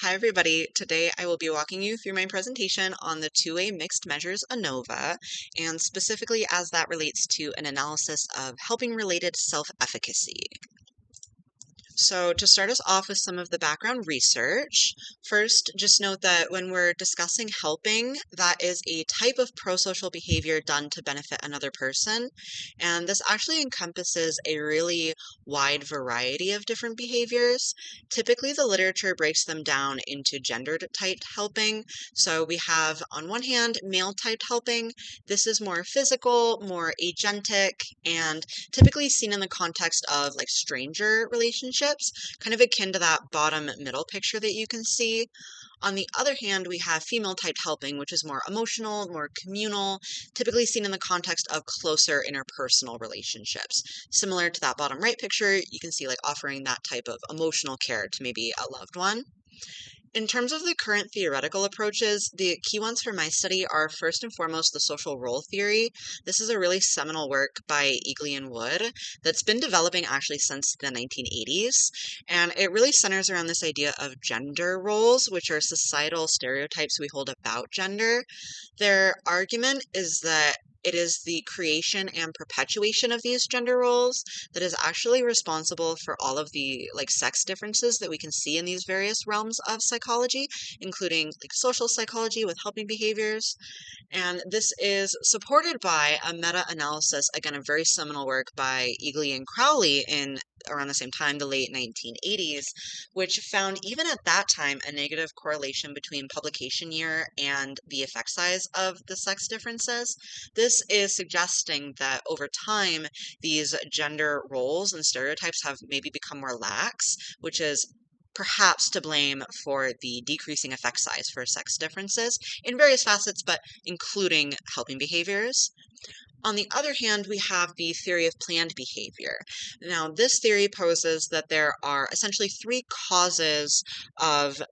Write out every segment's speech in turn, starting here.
Hi everybody, today I will be walking you through my presentation on the two-way mixed measures ANOVA, and specifically as that relates to an analysis of helping-related self-efficacy. So to start us off with some of the background research, first just note that when we're discussing helping, that is a type of prosocial behavior done to benefit another person, and this actually encompasses a really wide variety of different behaviors. Typically the literature breaks them down into gender-typed helping. So we have on one hand male-typed helping. This is more physical, more agentic, and typically seen in the context of like stranger relationships, kind of akin to that bottom middle picture that you can see. On the other hand, we have female-typed helping, which is more emotional, more communal, typically seen in the context of closer interpersonal relationships. Similar to that bottom right picture, you can see like offering that type of emotional care to maybe a loved one. In terms of the current theoretical approaches, the key ones for my study are first and foremost the social role theory. This is a really seminal work by Eagley and Wood that's been developing actually since the 1980s, and it really centers around this idea of gender roles, which are societal stereotypes we hold about gender. Their argument is that it is the creation and perpetuation of these gender roles that is actually responsible for all of the like sex differences that we can see in these various realms of psychology, including like social psychology with helping behaviors. And this is supported by a meta-analysis, again, a very seminal work by Eagley and Crowley in around the same time, the late 1980s, which found even at that time a negative correlation between publication year and the effect size of the sex differences. This is suggesting that over time, these gender roles and stereotypes have maybe become more lax, which is perhaps to blame for the decreasing effect size for sex differences in various facets, but including helping behaviors. On the other hand, we have the theory of planned behavior. Now, this theory poses that there are essentially three causes of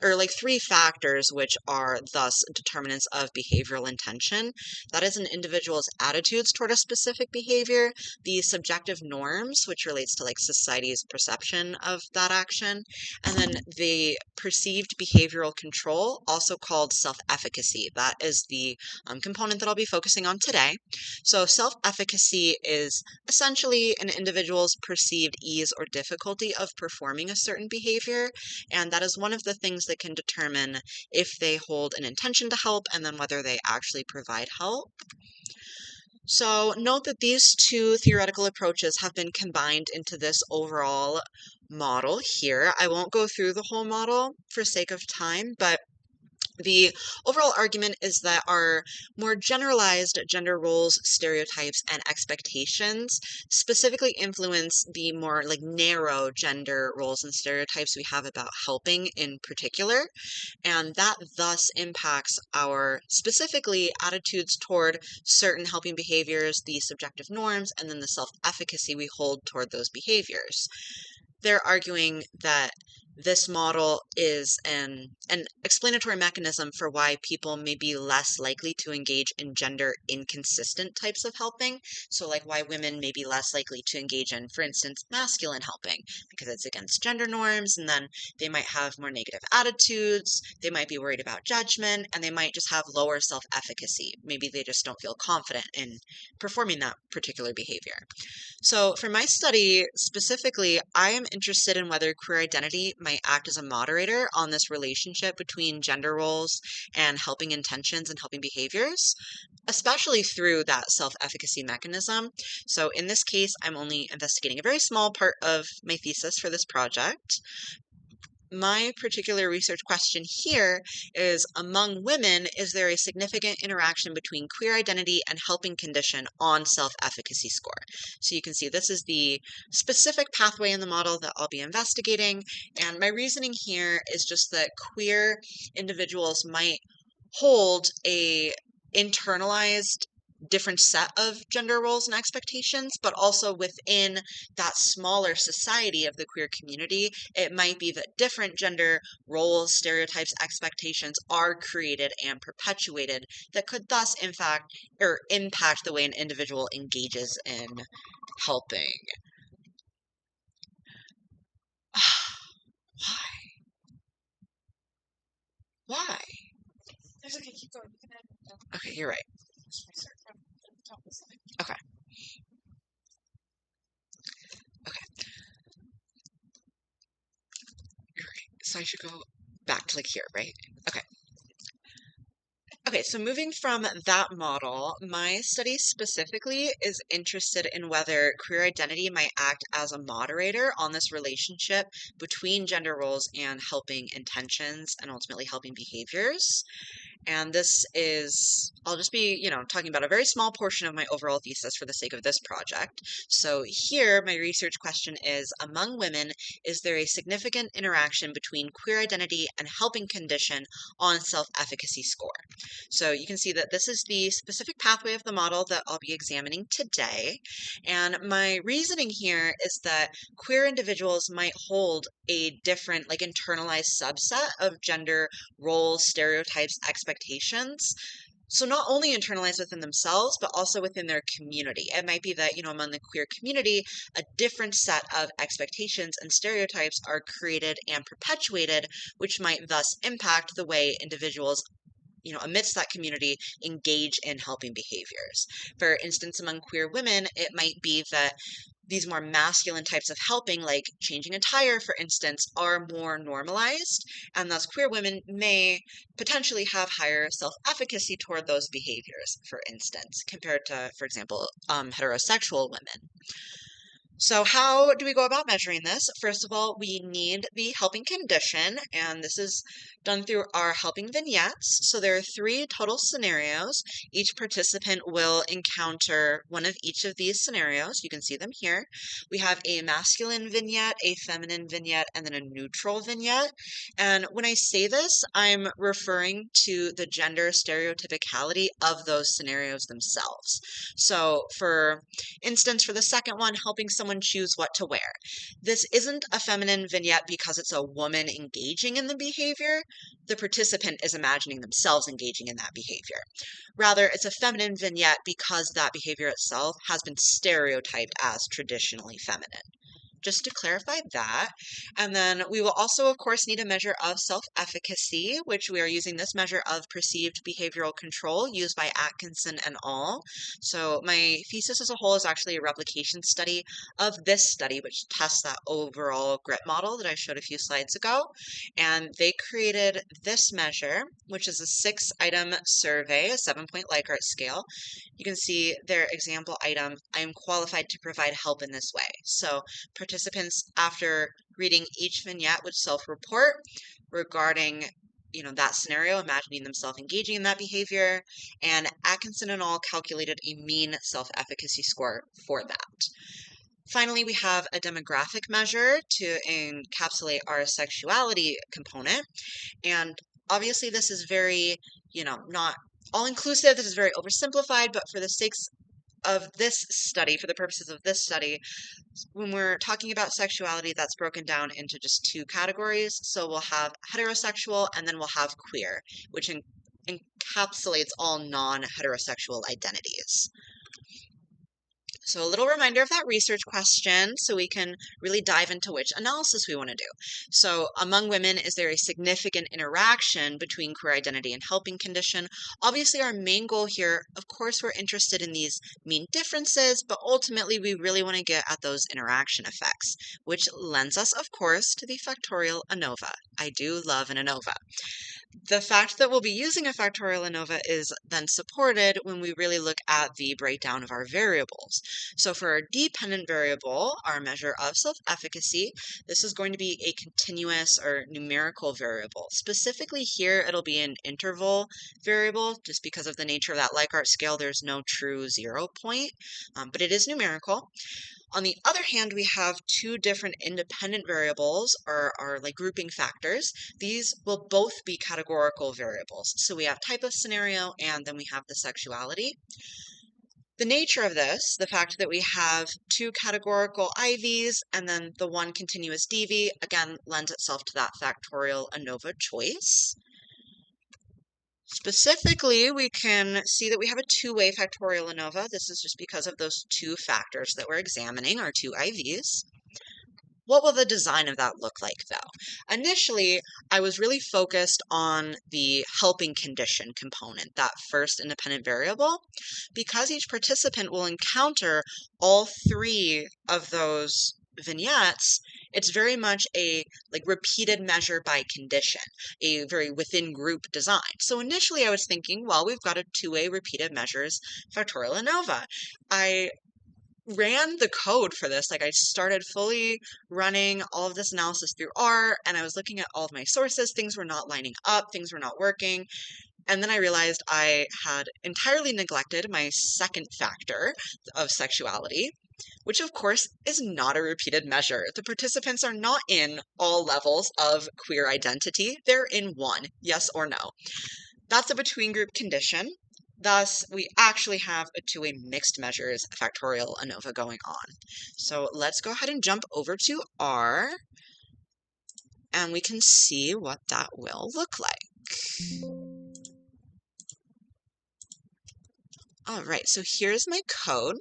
or like three factors which are thus determinants of behavioral intention. That is an individual's attitudes toward a specific behavior, the subjective norms, which relates to like society's perception of that action, and then the perceived behavioral control, also called self-efficacy. That is the component that I'll be focusing on today. So self-efficacy is essentially an individual's perceived ease or difficulty of performing a certain behavior, and that is one of the things that can determine if they hold an intention to help and then whether they actually provide help. So note that these two theoretical approaches have been combined into this overall model here. I won't go through the whole model for sake of time, but the overall argument is that our more generalized gender roles, stereotypes, and expectations specifically influence the more like narrow gender roles and stereotypes we have about helping in particular, and that thus impacts our specifically attitudes toward certain helping behaviors, the subjective norms, and then the self-efficacy we hold toward those behaviors. They're arguing that this model is an explanatory mechanism for why people may be less likely to engage in gender inconsistent types of helping. So like why women may be less likely to engage in, for instance, masculine helping because it's against gender norms, and then they might have more negative attitudes, they might be worried about judgment, and they might just have lower self-efficacy. Maybe they just don't feel confident in performing that particular behavior. So for my study specifically, I am interested in whether queer identity might act as a moderator on this relationship between gender roles and helping intentions and helping behaviors, especially through that self-efficacy mechanism. So in this case, I'm only investigating a very small part of my thesis for this project. My particular research question here is, among women, is there a significant interaction between queer identity and helping condition on self-efficacy score? So you can see this is the specific pathway in the model that I'll be investigating, and my reasoning here is just that queer individuals might hold a internalized different set of gender roles and expectations, but also within that smaller society of the queer community, it might be that different gender roles, stereotypes, expectations are created and perpetuated that could thus, in fact, or impact the way an individual engages in helping. Why? Okay, you're right. Okay. Okay. You're right. So I should go back to like here, right? Okay. Okay, so moving from that model, my study specifically is interested in whether queer identity might act as a moderator on this relationship between gender roles and helping intentions and ultimately helping behaviors. And this is, I'll just be, talking about a very small portion of my overall thesis for the sake of this project. So here, my research question is, among women, is there a significant interaction between queer identity and helping condition on self-efficacy score? So you can see that this is the specific pathway of the model that I'll be examining today. And my reasoning here is that queer individuals might hold a different, like internalized subset of gender roles, stereotypes, expectations. So not only internalized within themselves, but also within their community. It might be that, among the queer community, a different set of expectations and stereotypes are created and perpetuated, which might thus impact the way individuals amidst that community engage in helping behaviors. For instance, among queer women, it might be that these more masculine types of helping, like changing a tire, for instance, are more normalized, and thus queer women may potentially have higher self-efficacy toward those behaviors, for instance, compared to, for example, heterosexual women. So how do we go about measuring this? First of all, we need the helping condition, and this is done through our helping vignettes. So there are 3 total scenarios. Each participant will encounter one of each of these scenarios. You can see them here. We have a masculine vignette, a feminine vignette, and then a neutral vignette. And when I say this, I'm referring to the gender stereotypicality of those scenarios themselves. So for instance, for the second one, helping someone choose what to wear. This isn't a feminine vignette because it's a woman engaging in the behavior. The participant is imagining themselves engaging in that behavior. Rather, it's a feminine vignette because that behavior itself has been stereotyped as traditionally feminine. Just to clarify that. And then we will also, of course, need a measure of self-efficacy, which we are using this measure of perceived behavioral control used by Atkinson et al. So my thesis as a whole is actually a replication study of this study, which tests that overall GRIT model that I showed a few slides ago. And they created this measure, which is a 6-item survey, a 7-point Likert scale. You can see their example item, I am qualified to provide help in this way. So participants, after reading each vignette, would self-report regarding that scenario, imagining themselves engaging in that behavior, and Atkinson et al. Calculated a mean self-efficacy score for that. Finally, we have a demographic measure to encapsulate our sexuality component, and obviously this is very, not all-inclusive, this is very oversimplified, but for the sakes of this study, for the purposes of this study, when we're talking about sexuality, that's broken down into just 2 categories. So we'll have heterosexual and then we'll have queer, which encapsulates all non-heterosexual identities. So a little reminder of that research question so we can really dive into which analysis we want to do. So among women, is there a significant interaction between queer identity and helping condition? Obviously, our main goal here, of course, we're interested in these mean differences, but ultimately we really want to get at those interaction effects, which lends us, of course, to the factorial ANOVA. I do love an ANOVA. The fact that we'll be using a factorial ANOVA is then supported when we really look at the breakdown of our variables. So for our dependent variable, our measure of self-efficacy, this is going to be a continuous or numerical variable. Specifically here, it'll be an interval variable. Just because of the nature of that Likert scale, there's no true 0 point, but it is numerical. On the other hand, we have 2 different independent variables, or like grouping factors. These will both be categorical variables. So we have type of scenario, and then we have the sexuality. The nature of this, the fact that we have 2 categorical IVs and then the 1 continuous DV, again, lends itself to that factorial ANOVA choice. Specifically, we can see that we have a 2-way factorial ANOVA. This is just because of those 2 factors that we're examining, our 2 IVs. What will the design of that look like, though? Initially, I was really focused on the helping condition component, that first independent variable, because each participant will encounter all three of those vignettes. It's very much a repeated measure by condition, a very within group design. So initially I was thinking, well, we've got a two-way repeated measures factorial ANOVA. I ran the code for this. I started fully running all of this analysis through R, and I was looking at all of my sources. Things were not lining up, things were not working. And then I realized I had entirely neglected my second factor of sexuality, which of course is not a repeated measure. The participants are not in all levels of queer identity. They're in one, yes or no. That's a between group condition. Thus, we actually have a two-way mixed measures factorial ANOVA going on. So let's go ahead and jump over to R, and we can see what that will look like. All right, so here's my code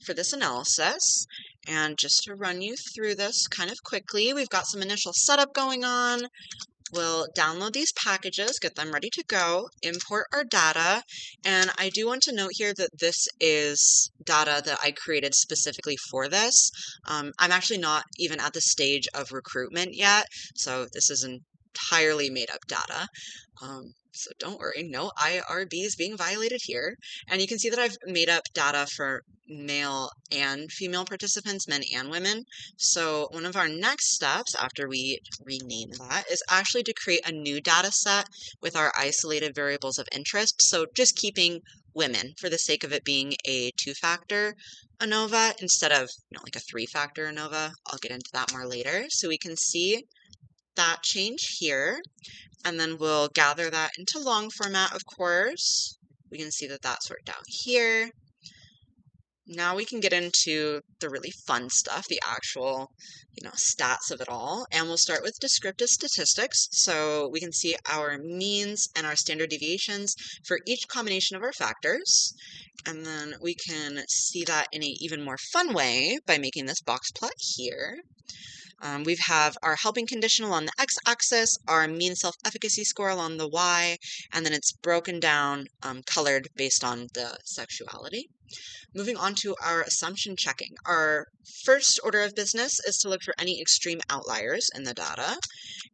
for this analysis. And just to run you through this kind of quickly, we've got some initial setup going on. We'll download these packages, get them ready to go, import our data, and I do want to note here that this is data that I created specifically for this. I'm actually not even at the stage of recruitment yet, so this is entirely made up data. So don't worry, no IRBs being violated here. And you can see that I've made up data for male and female participants, men and women. So one of our next steps after we rename that is actually to create a new data set with our isolated variables of interest. So just keeping women for the sake of it being a two-factor ANOVA instead of a three-factor ANOVA. I'll get into that more later. So we can see that change here. And then we'll gather that into long format, of course. We can see that that's worked out here. Now we can get into the really fun stuff, the actual, stats of it all. And we'll start with descriptive statistics. So we can see our means and our standard deviations for each combination of our factors. And then we can see that in an even more fun way by making this box plot here. We have our helping condition along the x-axis, our mean self-efficacy score along the y, and then it's broken down, colored based on the sexuality. Moving on to our assumption checking. Our first order of business is to look for any extreme outliers in the data.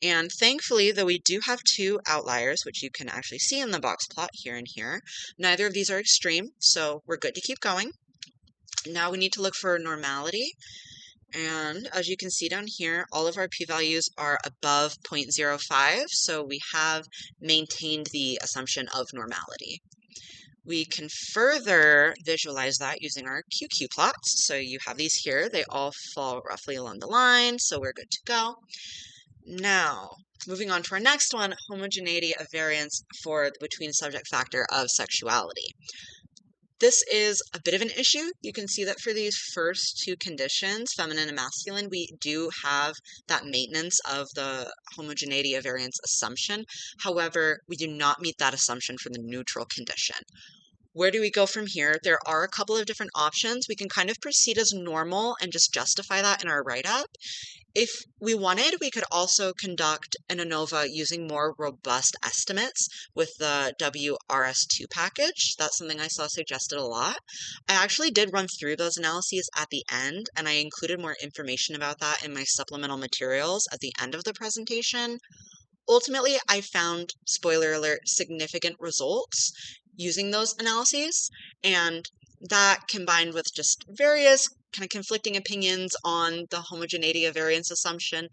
And thankfully, though we do have two outliers, which you can actually see in the box plot here and here, neither of these are extreme, so we're good to keep going. Now we need to look for normality. And as you can see down here, all of our p-values are above 0.05, so we have maintained the assumption of normality. We can further visualize that using our QQ plots. So you have these here. They all fall roughly along the line, so we're good to go. Now, moving on to our next one, homogeneity of variance for the between subject factor of sexuality. This is a bit of an issue. You can see that for these first two conditions, feminine and masculine, we do have that maintenance of the homogeneity of variance assumption. However, we do not meet that assumption for the neutral condition. Where do we go from here? There are a couple of different options. We can kind of proceed as normal and just justify that in our write-up. If we wanted, we could also conduct an ANOVA using more robust estimates with the WRS2 package. That's something I saw suggested a lot. I actually did run through those analyses at the end, and I included more information about that in my supplemental materials at the end of the presentation. Ultimately, I found, spoiler alert, significant results using those analyses, and that combined with just various kind of conflicting opinions on the homogeneity of variance assumption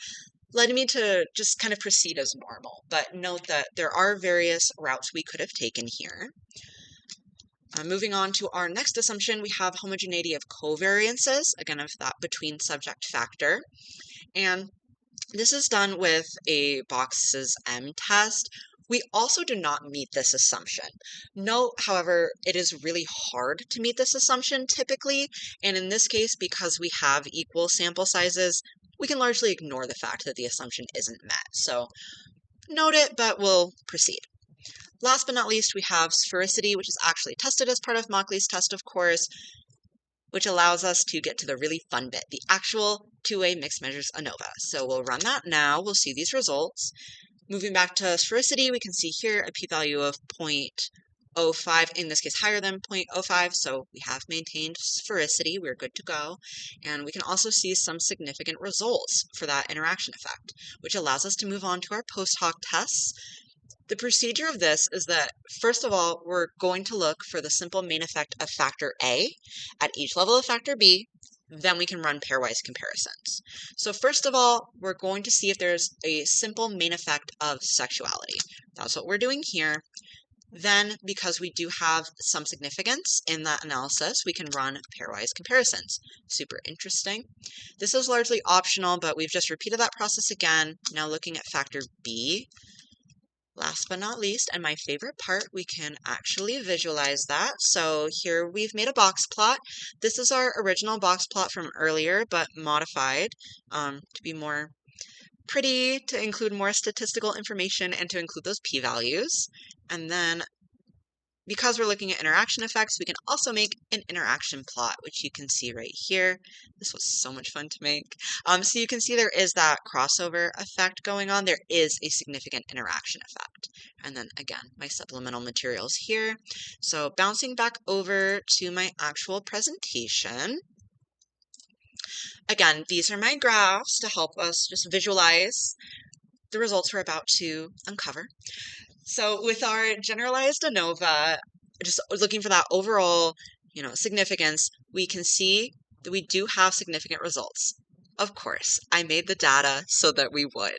led me to just kind of proceed as normal. But note that there are various routes we could have taken here. Moving on to our next assumption, we have homogeneity of covariances, again of that between subject factor. And this is done with a boxes M test. We also do not meet this assumption. Note, however, it is really hard to meet this assumption typically, and in this case, because we have equal sample sizes, we can largely ignore the fact that the assumption isn't met. So note it, but we'll proceed. Last but not least, we have sphericity, which is actually tested as part of Mockley's test, of course. which allows us to get to the really fun bit, the actual two-way mixed measures ANOVA. So we'll run that now. We'll see these results. Moving back to sphericity, we can see here a p-value of 0.05, in this case higher than 0.05, so we have maintained sphericity, we're good to go. And we can also see some significant results for that interaction effect, which allows us to move on to our post hoc tests. The procedure of this is that, first of all, we're going to look for the simple main effect of factor A at each level of factor B. Then we can run pairwise comparisons. So first of all, we're going to see if there's a simple main effect of sexuality. That's what we're doing here. Then, because we do have some significance in that analysis, we can run pairwise comparisons. Super interesting. This is largely optional, but we've just repeated that process again. Now looking at factor B. Last but not least, and my favorite part, we can actually visualize that. So here we've made a box plot. This is our original box plot from earlier, but modified to be more pretty, to include more statistical information and to include those p-values. And then, because we're looking at interaction effects, we can also make an interaction plot, which you can see right here. This was so much fun to make. So you can see there is that crossover effect going on. There is a significant interaction effect. And then again, my supplemental materials here. So bouncing back over to my actual presentation. Again, these are my graphs to help us just visualize the results we're about to uncover. So with our generalized ANOVA, just looking for that overall, significance, we can see that we do have significant results. Of course, I made the data so that we would.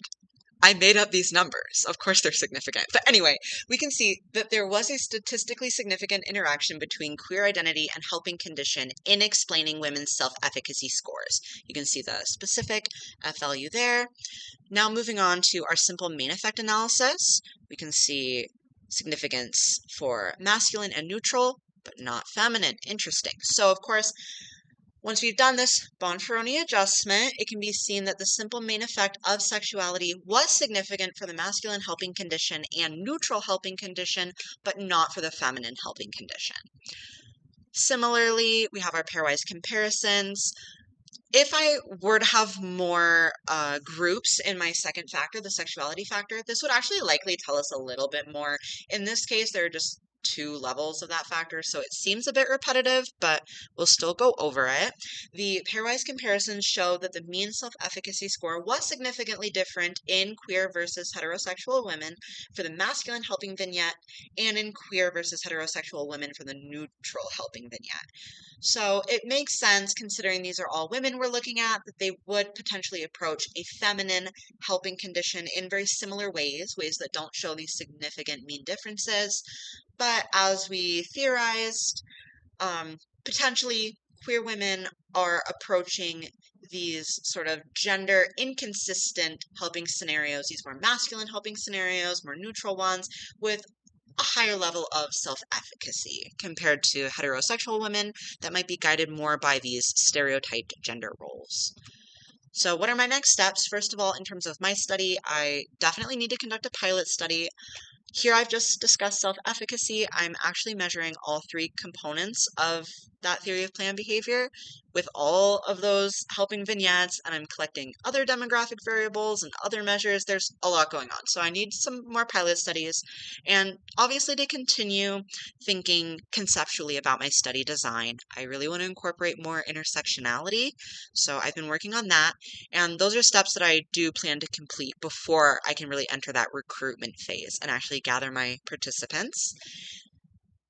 I made up these numbers. Of course they're significant. But anyway, we can see that there was a statistically significant interaction between queer identity and helping condition in explaining women's self-efficacy scores. You can see the specific F value there. Now moving on to our simple main effect analysis, we can see significance for masculine and neutral, but not feminine. Interesting. So of course, once we've done this Bonferroni adjustment, it can be seen that the simple main effect of sexuality was significant for the masculine helping condition and neutral helping condition, but not for the feminine helping condition. Similarly, we have our pairwise comparisons. If I were to have more groups in my second factor, the sexuality factor, this would actually likely tell us a little bit more. In this case, there are just 2 levels of that factor, so it seems a bit repetitive, but we'll still go over it. The pairwise comparisons show that the mean self-efficacy score was significantly different in queer versus heterosexual women for the masculine helping vignette and in queer versus heterosexual women for the neutral helping vignette. So it makes sense, considering these are all women we're looking at, that they would potentially approach a feminine helping condition in very similar ways that don't show these significant mean differences. But as we theorized, potentially queer women are approaching these sort of gender inconsistent helping scenarios, these more masculine helping scenarios, more neutral ones, with a higher level of self-efficacy compared to heterosexual women that might be guided more by these stereotyped gender roles. So what are my next steps? First of all, in terms of my study, I definitely need to conduct a pilot study. Here I've just discussed self-efficacy. I'm actually measuring all 3 components of that theory of planned behavior with all of those helping vignettes, and I'm collecting other demographic variables and other measures. There's a lot going on. So I need some more pilot studies, and obviously to continue thinking conceptually about my study design. I really want to incorporate more intersectionality, so I've been working on that, and those are steps that I do plan to complete before I can really enter that recruitment phase and actually gather my participants.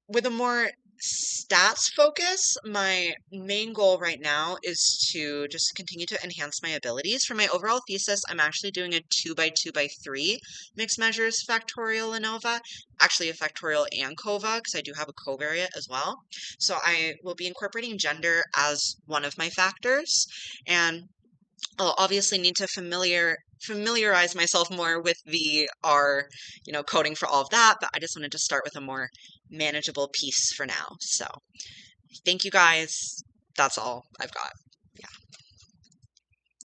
With a more stats focus, my main goal right now is to just continue to enhance my abilities. For my overall thesis, I'm actually doing a 2x2x3 mixed measures factorial ANOVA, actually a factorial and COVA, because I do have a covariate as well. So I will be incorporating gender as one of my factors, and I'll obviously need to familiarize myself more with the R, coding for all of that, but I just wanted to start with a more manageable piece for now. So thank you guys. That's all I've got.